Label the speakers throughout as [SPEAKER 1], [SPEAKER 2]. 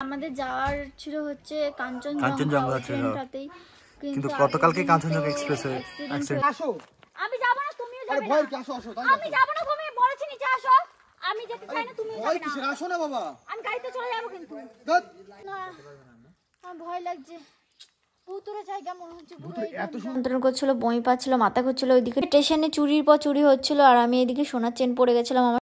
[SPEAKER 1] আমাদের যাওয়ার ছিল হচ্ছে কাঞ্চনজঙ্ঘা ট্রেনটাতেই, কিন্তু গতকালকে
[SPEAKER 2] কাঞ্চনজঙ্ঘা এক্সপ্রেসে অ্যাক্সিডেন্ট।
[SPEAKER 1] আসো, আমি যাব না, তুমিও যাবে না। ভয় কি? আসো আসো, আমি যাব না, তুমি বলেছি নিচে আসো। আমি যেতে চাই না, তুমিও যাবে না। ভয় কিসের? আসো না বাবা, আমি গাড়িতে চলে যাব। কিন্তু না, আমার ভয় লাগছে। ভূতুরে জায়গা মনে হচ্ছে। এত যন্ত্রণা করছিল, বমি পাচ্ছিল, মাথা ঘুরছিল। ওইদিকে স্টেশনে চুরির পর চুরি হচ্ছিল, আর আমি এদিকে সোনার চেন পড়ে গেছিলাম। আমার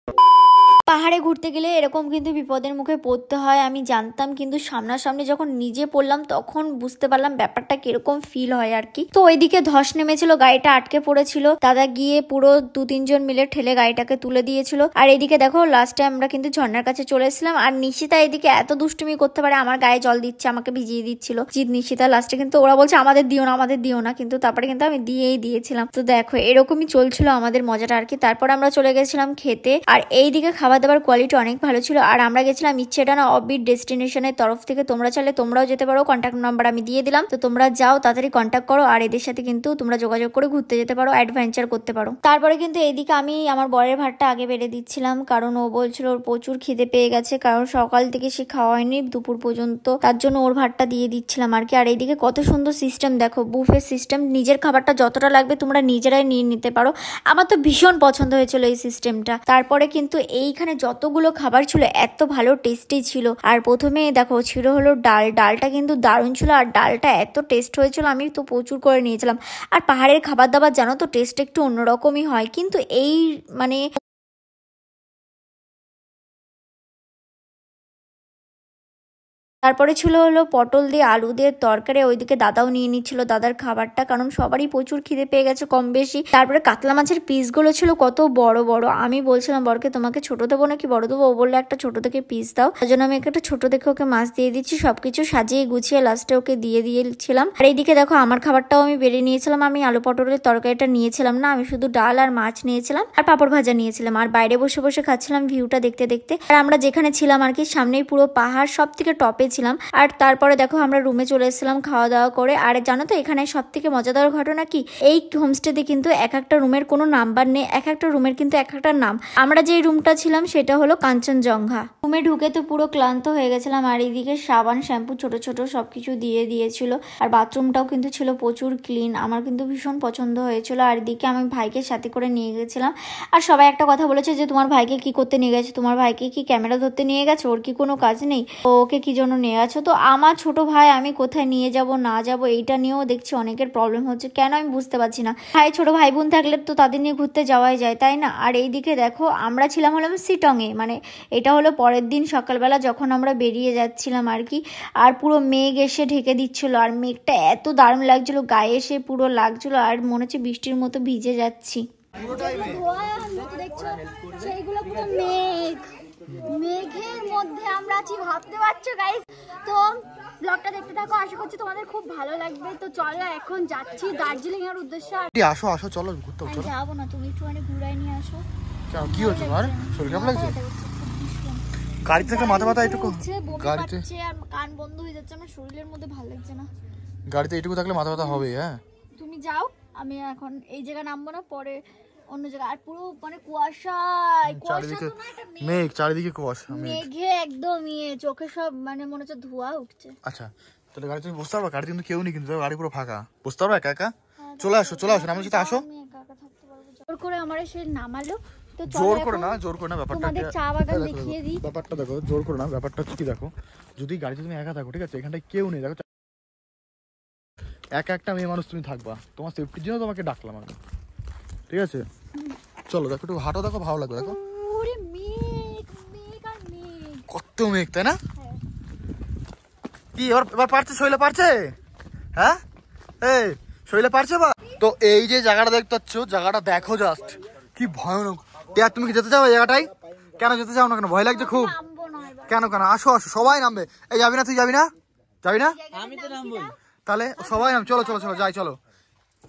[SPEAKER 1] পাহাড়ে ঘুরতে গেলে এরকম কিন্তু বিপদের মুখে পড়তে হয়, আমি জানতাম, কিন্তু সামনাসামনি যখন নিজে পড়লাম তখন বুঝতে পারলাম ব্যাপারটা কিরকম ফিল হয় আর কি। তো ওইদিকে ধস নেমেছিল, গাড়িটা আটকে পড়েছিল, দাদা গিয়ে পুরো 2-3 জন মিলে ঠেলে গাড়িটাকে তুলে দিয়েছিল। আর এইদিকে দেখো লাস্টে আমরা কিন্তু ঝর্ণার কাছে চলে এসেছিলাম। আর নিশিতা এদিকে এত দুষ্টুমি করতে পারে, আমার গায়ে জল দিচ্ছে, আমাকে ভিজিয়ে দিচ্ছিল জিৎ নিশিতা। লাস্টে কিন্তু ওরা বলছে আমাদের দিও না, আমাদের দিও না, কিন্তু তারপরে কিন্তু আমি দিয়েই দিয়েছিলাম। তো দেখো এরকমই চলছিল আমাদের মজাটা আর কি। তারপর আমরা চলে গেছিলাম খেতে, আর এইদিকে খাবার দাবার কোয়ালিটি অনেক ভালো ছিল। আর আমরা গেছিলাম ইচ্ছেডানা অফবিট ডেস্টিনেশনের তরফ থেকে। তোমরা চাইলে তোমরাও যেতে পারো, কন্ট্যাক্ট নাম্বার আমি দিয়ে দিলাম, তো তোমরা যাও, তাড়াতাড়ি কন্ট্যাক্ট করো। আর এদের সাথে কিন্তু তোমরা যোগাযোগ করে ঘুরতে যেতে পারো, অ্যাডভেঞ্চার করতে পারো। তারপরে কিন্তু এইদিকে আমি আমার বরের ভাতটা আগে বেড়ে দিচ্ছিলাম, কারণ ও বলছিল ওর প্রচুর খিদে পেয়ে গেছে, কারণ সকাল থেকে সে খাওয়া হয়নি দুপুর পর্যন্ত, তার জন্য ওর ভাতটা দিয়ে দিচ্ছিলাম আর কি। আর এইদিকে কত সুন্দর সিস্টেম দেখো, বুফে সিস্টেম, নিজের খাবারটা যতটা লাগবে তোমরা নিজেরাই নিয়ে নিতে পারো। আমার তো ভীষণ পছন্দ হয়েছিল এই সিস্টেমটা। তারপরে কিন্তু এইখানে যতগুলো খাবার ছিল এত ভালো টেস্টি ছিল। আর প্রথমে দেখো ছিল হলো ডালটা কিন্তু দারুণ ছিল, আর ডালটা এত টেস্ট হয়েছিল, আমি তো প্রচুর করে নিয়েছিলাম। আর পাহাড়ের খাবার দাবার জানো তো টেস্ট একটু অন্যরকমই হয়, কিন্তু এই মানে তারপরে ছিল হলো পটল দিয়ে আলু দিয়ে তরকারি। ওইদিকে দাদাও নিয়ে নিচ্ছিল দাদার খাবারটা, কারণ সবারই প্রচুর খিদে পেয়ে গেছে কম বেশি। তারপরে কাতলা মাছের পিসগুলো ছিল কত বড় বড়, আমি বলছিলাম বরকে তোমাকে ছোট দেবো নাকি বড় দেবো, ও বললো একটা ছোট থেকে পিস দাও, তার জন্য আমি একটা ছোট দেখে ওকে মাছ দিয়ে দিচ্ছি। সবকিছু সাজিয়ে গুছিয়ে লাস্টে ওকে দিয়ে দিয়েছিলাম। আর এইদিকে দেখো আমার খাবারটাও আমি বেড়ে নিয়েছিলাম। আমি আলু পটলের তরকারিটা নিয়েছিলাম না, আমি শুধু ডাল আর মাছ নিয়েছিলাম, আর পাঁপড় ভাজা নিয়েছিলাম। আর বাইরে বসে বসে খাচ্ছিলাম ভিউটা দেখতে দেখতে। আর আমরা যেখানে ছিলাম আর কি সামনেই পুরো পাহাড়, সব থেকে টপে ছিলাম। আর তারপরে দেখো আমরা রুমে চলে এসেছিলাম খাওয়া দাওয়া করে। আর জানো তো এখানে সব থেকে মজাদার ঘটনা কি, এই হোমস্টেতে কিন্তু এক একটা রুমের কোনো নাম্বার নেই, এক একটা রুমের কিন্তু এক একটা নাম। আমরা যে রুমটা ছিলাম সেটা হলো কাঞ্চনজঙ্ঘা। রুমে ঢুকে তো পুরো ক্লান্ত হয়ে গেছিলাম। আর এইদিকে সাবান শ্যাম্পু ছোট ছোট সবকিছু দিয়ে দিয়েছিল। আর বাথরুমটাও কিন্তু ছিল প্রচুর ক্লিন, আমার কিন্তু ভীষণ পছন্দ হয়েছিল। আর এদিকে আমি ভাইকে সাথে করে নিয়ে গেছিলাম। আর সবাই একটা কথা বলেছে যে তোমার ভাইকে কি করতে নিয়ে গেছে, তোমার ভাইকে কি ক্যামেরা ধরতে নিয়ে গেছো, ওর কি কোনো কাজ নেই, ওকে কি জন্য নিয়ে গেছো। তো আমার ছোট ভাই আমি কোথায় নিয়ে যাব না যাব এইটা নিয়েও দেখছি অনেকের প্রবলেম হচ্ছে, কেন আমি বুঝতে পারছি না। ছোট ভাই বোন থাকলে তো তাদের নিয়ে ঘুরতে যাওয়াই যায়, তাই না। আর এইদিকে দেখো আমরা ছিলাম হলাম শিটংয়ে, মানে এটা হলো পরের দিন সকালবেলা যখন আমরা বেরিয়ে যাচ্ছিলাম আর কি। আর পুরো মেঘ এসে ঢেকে দিচ্ছিল, আর মেঘটা এত দারুণ লাগছিল, গায়ে এসে পুরো লাগছিল, আর মনে হচ্ছে বৃষ্টির মতো ভিজে যাচ্ছি। সেইগুলো পুরো মেঘের মধ্যে আমরা আছি, ভাবতে পারছো গাইস। তো ব্লগটা দেখতে থাকো, আশা করছি তোমাদের খুব ভালো লাগবে। তো চলো এখন যাচ্ছি দার্জিলিং এর উদ্দেশ্যে।
[SPEAKER 2] আসো আসো চলো ঘুরতে চলো।
[SPEAKER 1] যাবো না, তুমি একটুখানি ঘুরাই নিয়ে আসো।
[SPEAKER 2] কেন কি হচ্ছে তোমার, শরীর খারাপ লাগছে? গাড়ি থেকে মাথা ব্যথা একটু, গাড়িতে
[SPEAKER 1] আর কান বন্ধ হয়ে যাচ্ছে, আমার শরীরের মধ্যে ভালো লাগছে না।
[SPEAKER 2] গাড়িতে এইটুকু থাকলে মাথা ব্যথা হবে। হ্যাঁ
[SPEAKER 1] তুমি যাও, আমি এখন এই জায়গা নামবো না, পরে অন্য জায়গা। আর পুরো মানে কুয়াশা,
[SPEAKER 2] চারিদিকে মেঘ, চারিদিকে কুয়াশা,
[SPEAKER 1] মেঘে একদম চোখে সব মানে মনে হচ্ছে ধোঁয়া উঠছে।
[SPEAKER 2] আচ্ছা তাহলে গাড়ি তুমি বসতে পারবে? গাড়িতে কিন্তু কেউ নেই, কিন্তু গাড়ি পুরো ফাঁকা, বসতে পারবে একা একা? চলে আসো চলে আসো, আমার সাথে আসো।
[SPEAKER 1] আমি একা একা থাকতে পারবো? জোর করে আমার সে নামালো, তো
[SPEAKER 2] জোর করে না, জোর করে না, ব্যাপারটা
[SPEAKER 1] তোমাদের চা বাগান দেখিয়ে দিই।
[SPEAKER 2] ব্যাপারটা দেখো, জোর করে না, ব্যাপারটা কি দেখো, যদি গাড়িতে তুমি একা থাকো ঠিক আছে, এখানটায় কেউ নেই, দেখো একা একটা মেয়ে মানুষ তুমি থাকবা, তোমার সেফটির জন্য তোমাকে ডাকলাম আমি, ঠিক আছে? চলো দেখো একটু হাঁটো, দেখো ভালো লাগবে। দেখো কত মেঘ, তাই না? কি এবার পারছে, শৈলে পারছে? হ্যাঁ এই শৈলে পারছে বা? তো এই যে জায়গাটা দেখতে পাচ্ছ, জায়গাটা দেখো জাস্ট কি ভয়ানক। তুমি কি যেতে চাও এই জায়গাটাই? কেন যেতে চাও না কেন? ভয় লাগছে খুব? কেন কেন? আসো আসো, সবাই নামবে। এই যাবি না? তুই যাবি না? যাবি না?
[SPEAKER 3] আমি তো নামবই।
[SPEAKER 2] তাহলে সবাই নাম, চলো চলো চলো যাই চলো।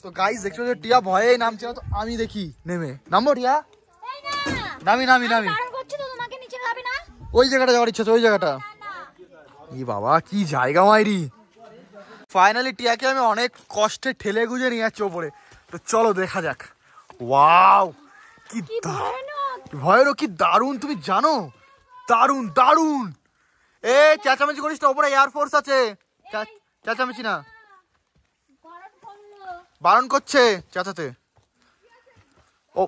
[SPEAKER 2] তো গাইস দেখছো যে টিয়া ভয়ে নামছে, তো আমি দেখি নেমে নামবো। টিয়া নামি নামি নামি, ওই জায়গাটা যাওয়ার ইচ্ছা আছে, ওই জায়গাটা। ই বাবা কি জায়গা মাইরি। ফাইনালি টিয়াকে আমি অনেক কষ্টে ঠেলে গুজে নিয়ে যাচ্ছি ওপরে। তো চলো দেখা যাক। ওয়াও কি ভয়ানক, কি দারুণ, তুমি জানো? দারুণ দারুণ এ চেঁচামেচি করিস না, উপরে এয়ারফোর্স আছে, চেঁচামেচি না, বারণ করছে চেঁচাতে। ও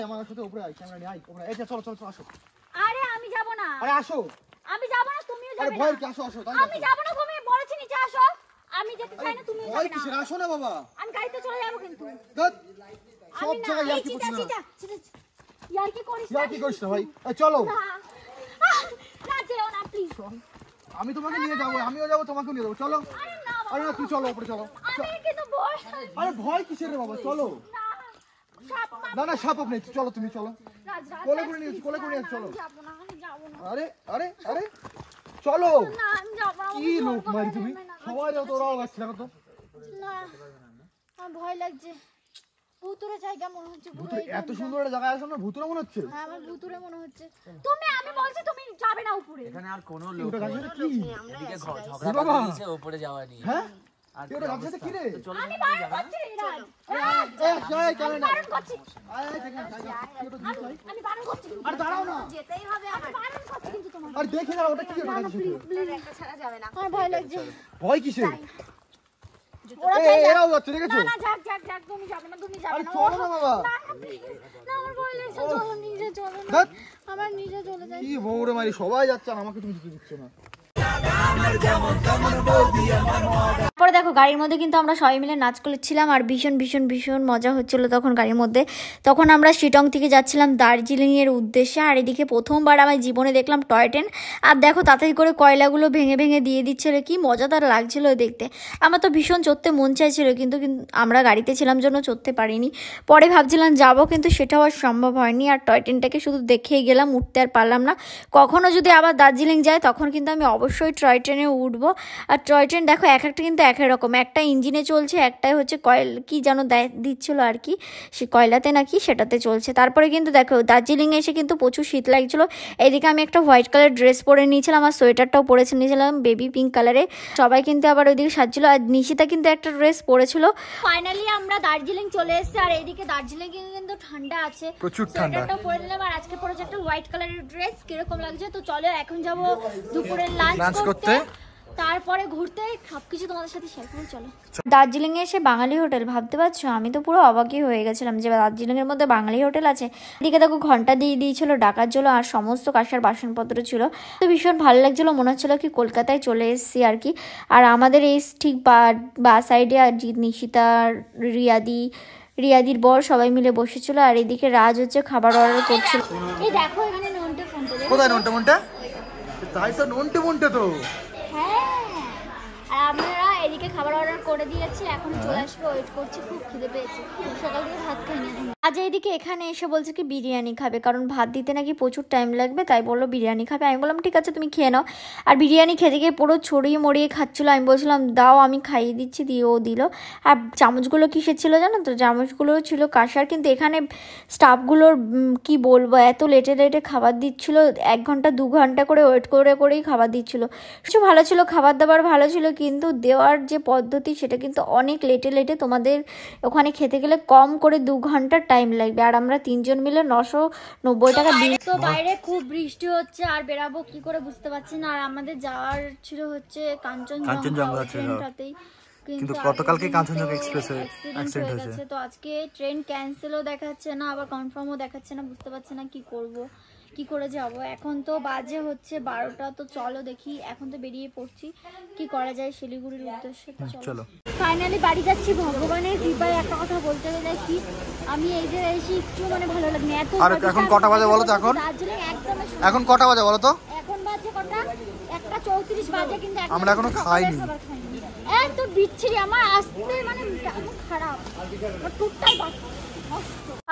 [SPEAKER 2] আমার সাথে উপরে আয়, ক্যামেরা নিয়ে আয় উপরে। এই চলো চলো চলো আসো।
[SPEAKER 1] আরে আমি যাব না।
[SPEAKER 2] আরে আসো।
[SPEAKER 1] আমি যাব না, তুমিও যাবে না।
[SPEAKER 2] আরে ভয় কি, আসো আসো।
[SPEAKER 1] আমি যাব না, তুমি বলেছি নিচে আসো। আমি যেতে চাই না, তুমিও যাবে না।
[SPEAKER 2] ভয় কিসের, আসো না বাবা।
[SPEAKER 1] আমি গাড়িতে চলে যাব কিন্তু।
[SPEAKER 2] সব জায়গায় ইয়ার কি করছিস না?
[SPEAKER 1] ইয়ার কি করিস?
[SPEAKER 2] ইয়ার কি করিস না ভাই? চলো
[SPEAKER 1] না যেও না প্লিজ।
[SPEAKER 2] আমি তোমাকে নিয়ে যাবো, আমিও যাবো, তোমাকেও নিয়ে যাবো, চলো। আরে না তুই চলো উপরে চলো।
[SPEAKER 1] আমি কিন্তু ভয়।
[SPEAKER 2] আরে ভয় কিসের রে বাবা, চলো। না না সাপ আপনি, চলো তুমি চলো। কোলে করে নিয়ে চলো। আরে আরে আরে চলো। কি লোক মারি তুমি, সবাই তো ওরাও আসছে না তো।
[SPEAKER 1] না আমার ভয় লাগছে, ভুতুরে জায়গা মনে হচ্ছে।
[SPEAKER 2] ভুতুরে এত সুন্দর একটা জায়গা আছে না, ভুতুরে মনে হচ্ছে।
[SPEAKER 1] হ্যাঁ আমার ভুতুরে মনে হচ্ছে। আমি বলছি তুমি যাবে না উপরে।
[SPEAKER 3] এখানে আর কোনো লোক
[SPEAKER 2] কি
[SPEAKER 3] এদিকে ঝগড়া করছে উপরে যাওয়া নিয়ে।
[SPEAKER 2] হ্যাঁ এটা রাখছে কি রে?
[SPEAKER 1] আমি বারণ করছি রাজ।
[SPEAKER 2] এই চলে না,
[SPEAKER 1] বারণ করছি।
[SPEAKER 2] আয়
[SPEAKER 1] আমি বারণ করছি।
[SPEAKER 2] আরে দাঁড়াও না,
[SPEAKER 1] যেতেই হবে। আমি বারণ করছি কিন্তু তোমাকে।
[SPEAKER 2] আরে দেখে না ওটা কি
[SPEAKER 1] না প্লিজ প্লিজ, একটা ছাড়া যাবে না। আমার ভয় লাগছে।
[SPEAKER 2] ভয় কিসের?
[SPEAKER 1] ওরা যাই যাক।
[SPEAKER 2] এরাও যাচ্ছে, দেখেছো?
[SPEAKER 1] না না যাক যাক যাক, তুমি যাবে না, তুমি যাবে
[SPEAKER 2] আরে
[SPEAKER 1] না।
[SPEAKER 2] চলো না বাবা।
[SPEAKER 1] না না প্লিজ, না আমার ভয় লাগছে, চলো নিজে চলো না।
[SPEAKER 2] ধ্যাৎ,
[SPEAKER 1] আমার নিজে চলে যাই।
[SPEAKER 2] কি বউরে মারি, সবাই যাচ্ছে আর আমাকে তুমি যেতে দিচ্ছ না।
[SPEAKER 1] তারপরে দেখো গাড়ির মধ্যে কিন্তু আমরা সবাই মিলে নাচ করছিলাম আর ভীষণ ভীষণ ভীষণ মজা হচ্ছিল তখন গাড়ির মধ্যে। তখন আমরা শিটং থেকে যাচ্ছিলাম দার্জিলিংয়ের উদ্দেশ্যে। আর এদিকে প্রথমবার আমার জীবনে দেখলাম টয় ট্রেন। আর দেখো তাড়াতাড়ি করে কয়লাগুলো ভেঙে ভেঙে দিয়ে দিচ্ছিল, কি মজাদার লাগছিল দেখতে। আমার তো ভীষণ চড়তে মন চাইছিল, কিন্তু আমরা গাড়িতে ছিলাম জন্য চড়তে পারিনি। পরে ভাবছিলাম যাবো, কিন্তু সেটাও আর সম্ভব হয়নি। আর টয় ট্রেনটাকে শুধু দেখেই গেলাম, উঠতে আর পারলাম না। কখনো যদি আবার দার্জিলিং যায় তখন কিন্তু আমি অবশ্যই টয় ট্রেনে উঠবো। আর টয় ট্রেন দেখো এক একটা কিন্তু এক রকম, একটা ইঞ্জিনে চলছে, একটাই হচ্ছে কি যেন দিচ্ছিল আর কি, সে কয়লাতে নাকি সেটাতে চলছে। তারপরে কিন্তু দেখো দার্জিলিংয়ে এসে কিন্তু প্রচুর শীত লাগছিল। এদিকে আমি একটা হোয়াইট কালার ড্রেস পরে নিয়েছিলাম, আর সোয়েটারটাও পরে নিয়েছিলাম বেবি পিঙ্ক কালারে। সবাই কিন্তু আবার ওইদিকে সাজছিল, আর নিশিতা কিন্তু একটা ড্রেস পরেছিল। ফাইনালি আমরা দার্জিলিং চলে এসেছি। আর এইদিকে দার্জিলিং কিন্তু ঠান্ডা আছে,
[SPEAKER 2] প্রচুর ঠান্ডা।
[SPEAKER 1] সোয়েটারটাও পরে নিলাম, আর আজকে পরেছে একটা হোয়াইট কালারের ড্রেস। কিরকম লাগছে? তো চলো এখন যাবো দুপুরের লাঞ্চ করতে, তারপরে ঘুরতে, সবকিছু তোমাদের সাথে শেয়ার করব। চলো। দার্জিলিং এ এসে বাঙালি হোটেল, ভাবতে পারছো আমি তো পুরো অবাকই হয়ে গেছিলাম যে দার্জিলিং এর মধ্যে বাঙালি হোটেল আছে। এদিকে দেখো ঘন্টা দিয়ে দিয়েছিল ডাকার জন্য, আর সমস্ত কাঁসার বাসনপত্র ছিল। তো ভীষণ ভালো লাগছিল, মনে হচ্ছিল কি কলকাতায় চলে এসেছি আর কি। আর আমাদের এই ঠিক বা সাইডে আর নিশিতা, রিয়াদির বর সবাই মিলে বসেছিল। আর এদিকে রাজ হচ্ছে খাবার অর্ডার করছিল। এই দেখো এখানে নন্টে ফোন করে।
[SPEAKER 2] কোথায় নন্টে মন্টে? তাই তো নন্টে মন্টে তো।
[SPEAKER 1] হ্যাঁ, আর আমরা এদিকে খাবার অর্ডার করে দিয়েছি, এখন চলে আসবে, ওয়েট করছি, খুব খিদে পেয়েছে, সকাল থেকে ভাত খাইনি। আজ এইদিকে এখানে এসে বলছে কি বিরিয়ানি খাবে, কারণ ভাত দিতে নাকি প্রচুর টাইম লাগবে, তাই বললো বিরিয়ানি খাবে। আমি বললাম ঠিক আছে তুমি খেয়ে নাও। আর বিরিয়ানি খেতে গিয়ে পুরো ছড়িয়ে মরিয়ে খাচ্ছিলো। আমি বলছিলাম দাও আমি খাইয়ে দিচ্ছি, দিয়ে ও দিল। আর চামচগুলো কিসের ছিল জানো তো? চামচগুলো ছিল কাঁসার। কিন্তু এখানে স্টাফগুলোর কি বলবো, এত লেটে লেটে খাবার দিচ্ছিলো, 1 ঘন্টা 2 ঘন্টা করে ওয়েট করেই খাবার দিচ্ছিলো। কিছু ভালো ছিল, খাবার দাবার ভালো ছিল, কিন্তু দেওয়ার যে পদ্ধতি সেটা কিন্তু অনেক লেটে। তোমাদের ওখানে খেতে গেলে কম করে 2 ঘন্টার টাইম লাগবে। আর আমরা 3 জন মিলে 990 টাকা দিই। তো বাইরে খুব বৃষ্টি হচ্ছে, আর বেরাবো কি করে বুঝতে পারছি না। আর আমাদের যাওয়ার ছিল হচ্ছে কাঞ্চনজঙ্ঘা ট্রেনটাতেই, কিন্তু গতকালকে কাঞ্চনজঙ্ঘা এক্সপ্রেসে অ্যাক্সিডেন্ট হয়েছে। তো আজকে ট্রেন ক্যান্সেলও দেখাচ্ছে না, আবার কনফার্মও দেখাচ্ছে না, বুঝতে পারছি না কি করব, কি করে যাব। এখন তো বাজে হচ্ছে 12টা। তো চলো দেখি, এখন তো বেরিয়ে পড়ছি, কি করা যায় শিলিগুড়ির উদ্দেশ্যে। তো চলো ফাইনালি বাড়ি যাচ্ছি। ভগবানের কৃপায় একটা কথা বলতে গেলে কি, আমি এই যে এসে একটু মানে ভালো লাগে না। এত
[SPEAKER 2] এখন কটা বাজে বলো তো? এখন কটা বাজে বলো তো?
[SPEAKER 1] এখন বাজে কটা? 1:34 বাজে, কিন্তু
[SPEAKER 2] আমরা এখনো খাইনি।
[SPEAKER 1] এত বিচ্ছিরি, আমার আসতে মানে কেমন খারাপ, টুকটাই বাচ্চা।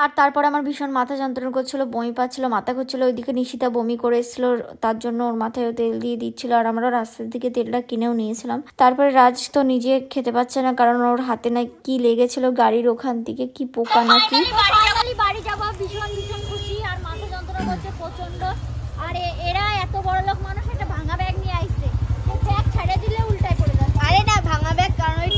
[SPEAKER 1] আর তারপরে আমার ভীষণ মাথা যন্ত্রণা করছিল, বমি পাচ্ছিল, মাথা ঘুরছিল। ওইদিকে নিশিতা বমি করে এসেছিল, তার জন্য ওর মাথায় তেল দিয়ে দিচ্ছিল, আর আমরা রাস্তার দিকে তেলটা কিনেও নিয়েছিলাম। তারপরে রাজ তো নিজে খেতে পাচ্ছে না, কারণ ওর হাতে না কি লেগেছিল গাড়ির ওখান থেকে, কি পোকা নাকি। বাড়ি যাবো, ভীষণ খুশি, আর মাথা যন্ত্রণা করছে প্রচন্ড। আর এরা এত বড় লোক মানুষ, একটা ভাঙা ব্যাগ নিয়ে আইছে, ব্যাগ ছেড়ে দিলে উল্টায় পড়ে যাবে। আরে না ভাঙা ব্যাগ, কারণ ওই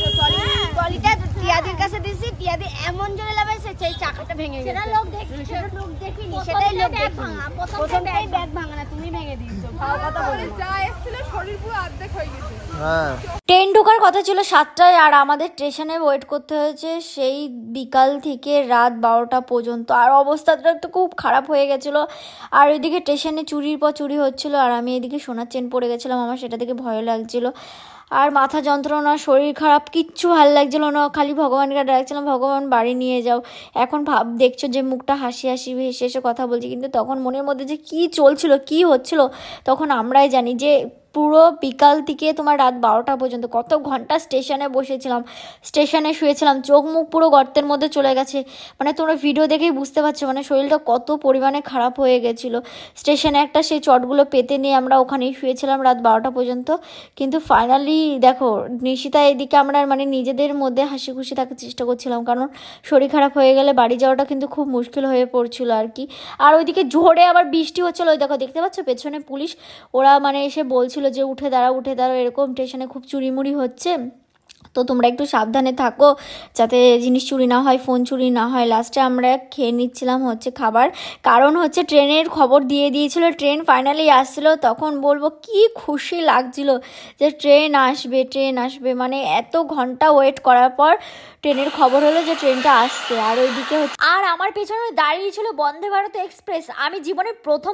[SPEAKER 1] ট্রলিটা টিয়াদির কাছে দিয়েছি, টিয়াদি এমন জোরে লাগাইছে সেই চাকা
[SPEAKER 4] পাখাটা ভেঙে গেছে।
[SPEAKER 1] সেটা লোক দেখিনি, সেটাই লোক দেখিনি।
[SPEAKER 4] প্রথমটাই ব্যাগ ভাঙা না, তুমি ভেঙে দিয়েছো। ভালো কথা বলো। যা এসেছিল শরীর পুরো অর্ধেক হয়ে গেছে।
[SPEAKER 2] হ্যাঁ
[SPEAKER 1] ট্রেন ঢোকার কথা ছিল 7টায়, আর আমাদের স্টেশনে ওয়েট করতে হয়েছে সেই বিকাল থেকে রাত 12টা পর্যন্ত। আর অবস্থাটা তো খুব খারাপ হয়ে গেছিলো। আর ওইদিকে স্টেশনে চুরির পর চুরি হচ্ছিলো, আর আমি এদিকে সোনার চেন পড়ে গেছিলাম। আমার সেটা দেখে ভয় লাগছিলো। আর মাথা যন্ত্রণা, শরীর খারাপ, কিচ্ছু ভালো লাগছিল না। খালি ভগবানকে ডাকছিলাম, ভগবান বাড়ি নিয়ে যাও। এখন দেখছো যে মুখটা হাসি হাসি ভেসে এসে কথা বলছি, কিন্তু তখন মনের মধ্যে যে কী চলছিল, কী হচ্ছিল, তখন আমরাই জানি। যে পুরো বিকাল থেকে তোমার রাত 12টা পর্যন্ত কত ঘন্টা স্টেশনে বসেছিলাম, স্টেশনে শুয়েছিলাম, চোখ মুখ পুরো গর্তের মধ্যে চলে গেছে। মানে তোমরা ভিডিও দেখেই বুঝতে পারছো মানে শরীরটা কত পরিমাণে খারাপ হয়ে গেছিলো। স্টেশনে একটা সেই চটগুলো পেতে নিয়ে আমরা ওখানেই শুয়েছিলাম রাত 12টা পর্যন্ত। কিন্তু ফাইনালি দেখো নিশিতা, এদিকে আমরা মানে নিজেদের মধ্যে হাসি খুশি থাকার চেষ্টা করছিলাম, কারণ শরীর খারাপ হয়ে গেলে বাড়ি যাওয়াটা কিন্তু খুব মুশকিল হয়ে পড়ছিল আর কি। আর ওইদিকে ঝড়ে আবার বৃষ্টি হচ্ছিলো। ওই দেখো দেখতে পাচ্ছ পেছনে পুলিশ, ওরা মানে এসে বলছিল যে উঠে দাঁড়াও উঠে দাঁড়াও, এরকম স্টেশনে খুব চুরিমুড়ি হচ্ছে, তো তোমরা একটু সাবধানে থাকো যাতে জিনিস চুরি না হয়, ফোন চুরি না হয়। লাস্টে আমরা খেয়ে নিচ্ছিলাম হচ্ছে খাবার, কারণ হচ্ছে ট্রেনের খবর দিয়ে দিয়েছিল, ট্রেন ফাইনালি আসছিলো। তখন বলবো কি খুশি লাগছিল যে ট্রেন আসবে, ট্রেন আসবে, মানে এত ঘন্টা ওয়েট করার পর ট্রেনের খবর হলো যে ট্রেনটা আসছে। আর ওইদিকে হচ্ছে, আর আমার পেছনে দাঁড়িয়ে ছিল বন্দে ভারত এক্সপ্রেস। আমি জীবনে প্রথম